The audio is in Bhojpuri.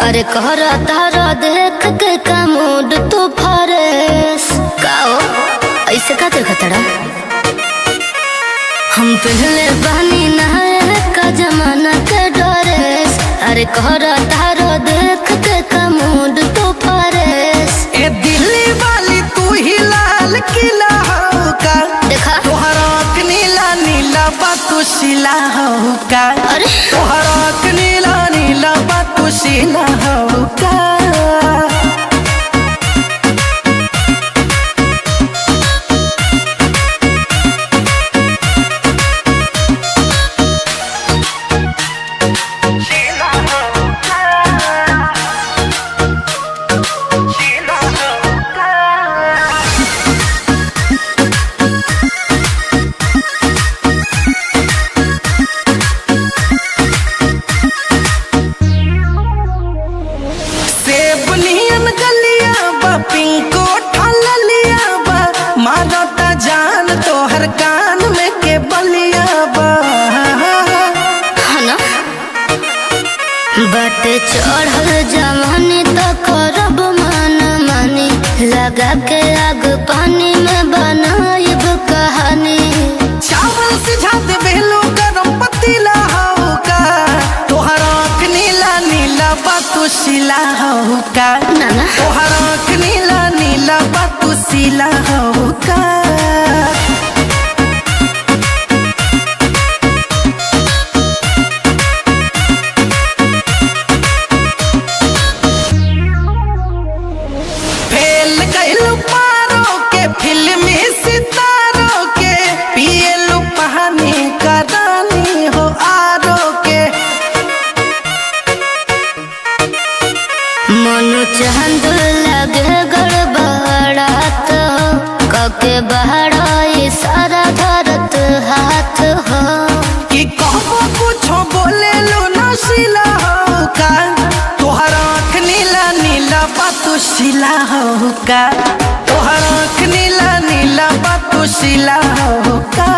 अरे कहरा तारा देख के का मूड तू फरेस काओ ऐसे का तेरे खतरा हम पहले बनी नहाए का जमाना के ड्रेस। अरे कहरा तारा देख के का मूड तू फरेस। ए दिल्ली वाली तू ही लाल किला हो का देखा तोहरा नीला नीला बातू शिला हो का। अरे तोहरा नीला नीला बातू शिला हो का। पिंको ठलिया बा मारता जान तोहर कान में के बलिया बा ना बट चढ़ल जवानी तो करब मन मानी लगा के आग पानी में बनाइब कहानी। चावल सिझा दे बेलो गरम पतीला हो का तोहरा नीला नीला बातू शिला हो का। नाना तोहरा नीला नीला बातू शिला हो का। फेल गइलू पारो के फिल्मी सितारों के पियलू पानी का रानी हो आरो के। मनु चांद लगे गड़बड़ात हो कके बहरा सारा धरत हाथ हो। कि कहबो कुछो बोले लो नशीला हो का तोहरा नीला नीला बातू शिला हो का। तोहरा नीला नीला बातू शिला हो का।